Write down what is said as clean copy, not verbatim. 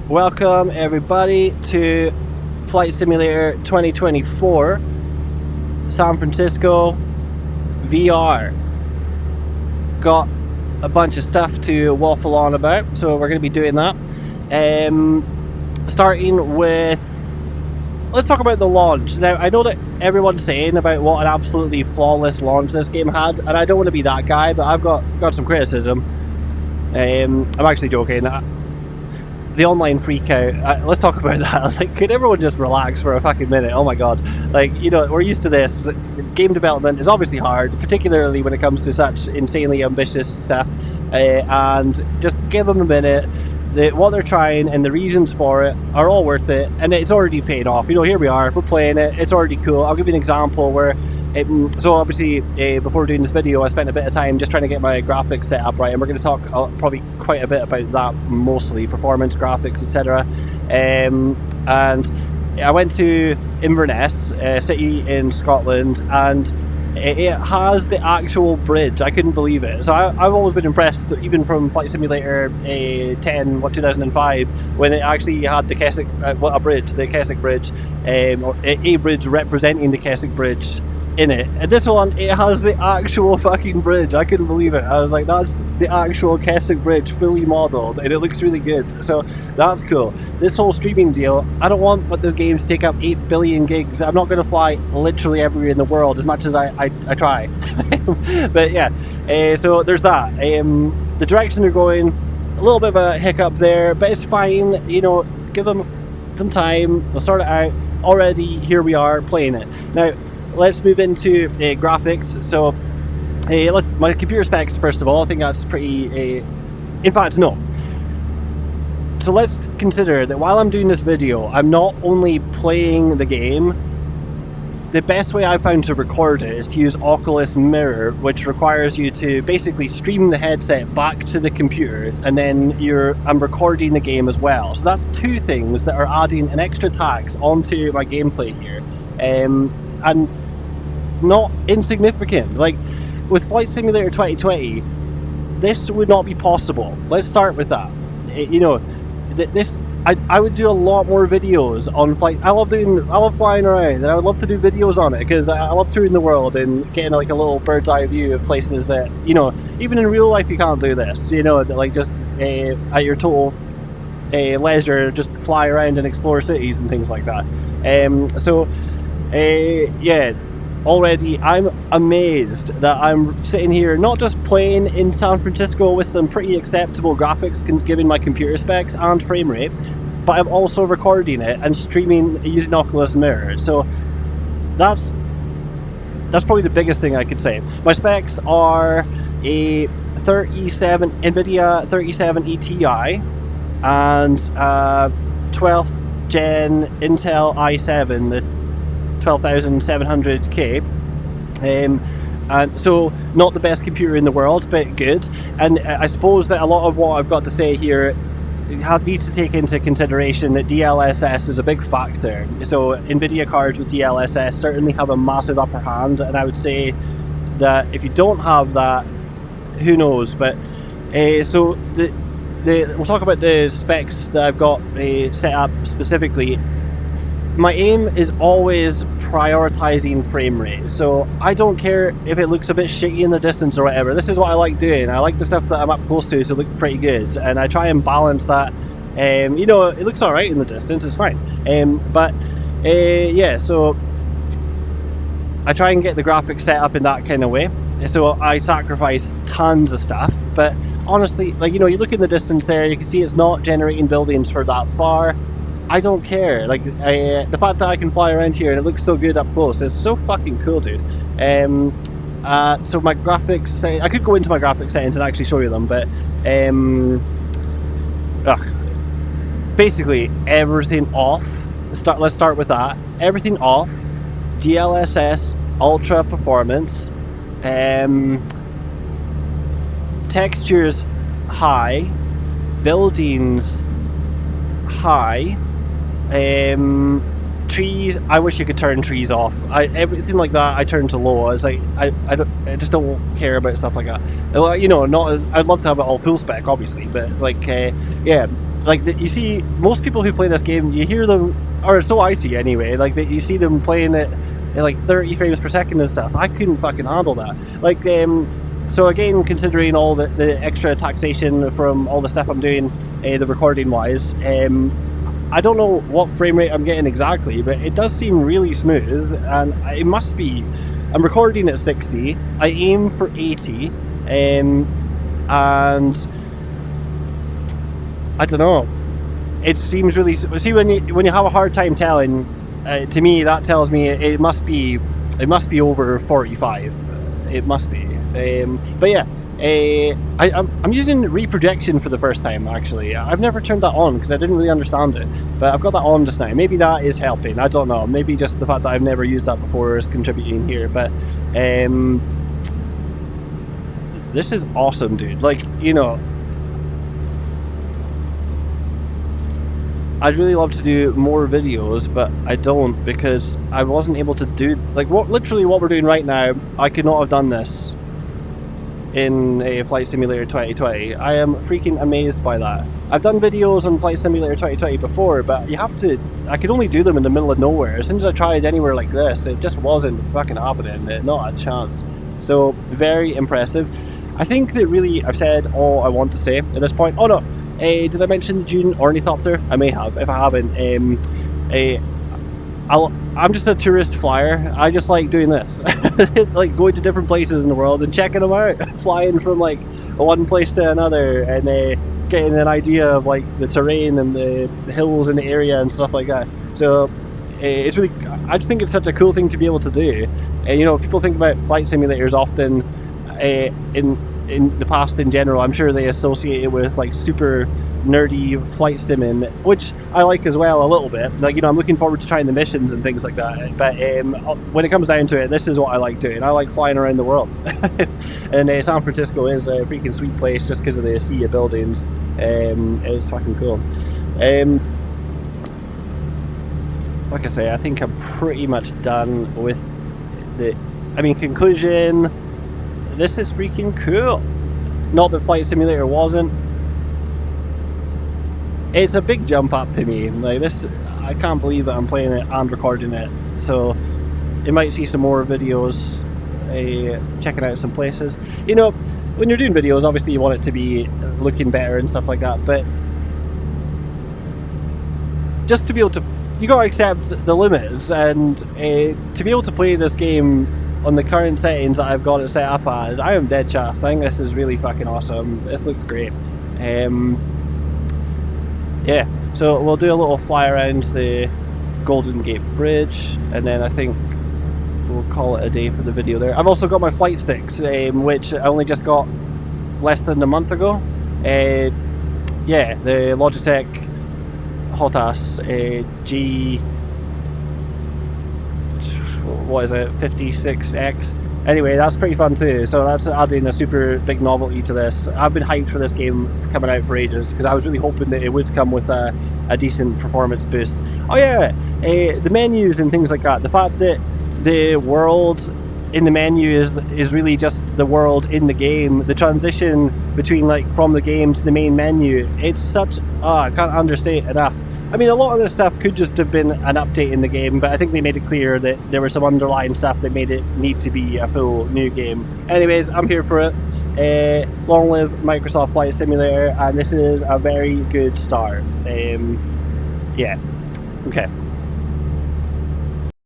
Welcome everybody to Flight Simulator 2024 San Francisco VR. Got a bunch of stuff to waffle on about, so we're going to be doing that. Starting with, let's talk about the launch. Now, I know that everyone's saying about what an absolutely flawless launch this game had, and I don't want to be that guy, but I've got some criticism. I'm actually joking. The online freak out, let's talk about that. Like, could everyone just relax for a fucking minute? Oh my god. Like, you know, we're used to this. Game development is obviously hard, particularly when it comes to such insanely ambitious stuff. And just give them a minute. What they're trying and the reasons for it are all worth it, and it's already paid off. You know, here we are, we're playing it, it's already cool. I'll give you an example where so obviously before doing this video I spent a bit of time just trying to get my graphics set up right, and we're going to talk probably quite a bit about that, mostly performance, graphics, etc. And I went to Inverness, a city in Scotland, and it has the actual bridge. I couldn't believe it. So I've always been impressed, even from Flight Simulator 2005, when it actually had the Keswick, the Keswick Bridge, or a bridge representing the Keswick Bridge in it. And this one, it has the actual fucking bridge. I couldn't believe it. I was like, that's the actual Keswick Bridge, fully modelled, and it looks really good. So that's cool. This whole streaming deal, I don't want the games to take up 8 billion gigs. I'm not going to fly literally everywhere in the world, as much as I try. But yeah, so there's that. The direction they're going, a little bit of a hiccup there, but it's fine. You know, give them some time, they'll sort it out. Already, here we are playing it. Now, let's move into graphics. So my computer specs, first of all, I think that's pretty, in fact, no. So let's consider that while I'm doing this video, I'm not only playing the game. The best way I've found to record it is to use Oculus Mirror, which requires you to basically stream the headset back to the computer, and then I'm recording the game as well. So that's two things that are adding an extra tax onto my gameplay here. And not insignificant. Like, with Flight Simulator 2020, this would not be possible. Let's start with that. You know, I would do a lot more videos on flight. I love flying around, and I would love to do videos on it, because I love touring the world and getting like a little bird's eye view of places that, you know, even in real life you can't do this, you know, like just at your total leisure, just fly around and explore cities and things like that. Yeah, already I'm amazed that I'm sitting here not just playing in San Francisco with some pretty acceptable graphics given my computer specs and frame rate, but I'm also recording it and streaming using Oculus Mirror. So that's probably the biggest thing I could say. My specs are a NVIDIA 37E Ti and 12th gen Intel i7, the 12700K, and so not the best computer in the world, but good. And I suppose that a lot of what I've got to say here needs to take into consideration that DLSS is a big factor. So NVIDIA cards with DLSS certainly have a massive upper hand, and I would say that if you don't have that, who knows. But so we'll talk about the specs that I've got set up specifically. My aim is always prioritizing frame rate, so I don't care if it looks a bit shitty in the distance or whatever. This is what I like doing. I like the stuff that I'm up close to look pretty good, and I try and balance that. You know, it looks alright in the distance, it's fine. Yeah, so I try and get the graphics set up in that kind of way. So I sacrifice tons of stuff, but honestly, like, you know, you look in the distance there, you can see it's not generating buildings for that far. I don't care. Like, the fact that I can fly around here and it looks so good up close is so fucking cool, dude. So my graphics, I could go into my graphics settings and actually show you them, but basically everything off. Let's start with that. Everything off. DLSS, ultra performance, textures high, buildings high. Trees, I wish you could turn trees off. Everything like that I turn to low. It's like I just don't care about stuff like that. You know, not as I'd love to have it all full spec, obviously, but like yeah, like you see most people who play this game, you hear them, or so I see anyway, like you see them playing it at like 30 frames per second and stuff. I couldn't fucking handle that. Like, so again, considering all the extra taxation from all the stuff I'm doing, the recording wise, I don't know what frame rate I'm getting exactly, but it does seem really smooth, and it must be. I'm recording at 60. I aim for 80, and I don't know. It seems really. See, when you have a hard time telling, to me that tells me it must be over 45. It must be. But yeah, I'm using reprojection for the first time. Actually, I've never turned that on because I didn't really understand it. But I've got that on just now. Maybe that is helping. I don't know. Maybe just the fact that I've never used that before is contributing here. But this is awesome, dude. Like, you know, I'd really love to do more videos, but I don't, because I wasn't able to do, like, literally what we're doing right now. I could not have done this in a Flight Simulator 2020. I am freaking amazed by that. I've done videos on Flight Simulator 2020 before, but I could only do them in the middle of nowhere. As soon as I tried anywhere like this, it just wasn't fucking happening. Not a chance. So, very impressive. I think that really I've said all I want to say at this point. Oh no, did I mention the Dune Ornithopter? I may have. If I haven't, I'm just a tourist flyer. I just like doing this. It's like going to different places in the world and checking them out. Flying from like one place to another and getting an idea of like the terrain and the hills in the area and stuff like that. So it's really, I just think it's such a cool thing to be able to do. And you know, people think about flight simulators often in the past in general. I'm sure they associate it with like super nerdy flight simming, which I like as well a little bit. Like, you know, I'm looking forward to trying the missions and things like that. But when it comes down to it, this is what I like doing. I like flying around the world. And San Francisco is a freaking sweet place just because of the sea of buildings. It's fucking cool. Like I say, I think I'm pretty much done with conclusion. This is freaking cool. Not that Flight Simulator wasn't. It's a big jump up to me. Like this, I can't believe that I'm playing it and recording it. So you might see some more videos, checking out some places. You know, when you're doing videos, obviously you want it to be looking better and stuff like that. But just to be able to, you gotta accept the limits, and to be able to play this game on the current settings that I've got it set up as, I am dead chuffed. I think this is really fucking awesome. This looks great. Yeah, so we'll do a little fly around the Golden Gate Bridge, and then I think we'll call it a day for the video there. I've also got my flight sticks, which I only just got less than a month ago. Yeah, the Logitech Hotas G... what is it, 56X. Anyway, that's pretty fun too, so that's adding a super big novelty to this. I've been hyped for this game coming out for ages, because I was really hoping that it would come with a decent performance boost. Oh yeah, the menus and things like that, the fact that the world in the menu is really just the world in the game, the transition between like from the game to the main menu, it's such, I can't understate enough. I mean, a lot of this stuff could just have been an update in the game, but I think they made it clear that there was some underlying stuff that made it need to be a full new game. Anyways, I'm here for it. Long live Microsoft Flight Simulator, and this is a very good start. Yeah. Okay.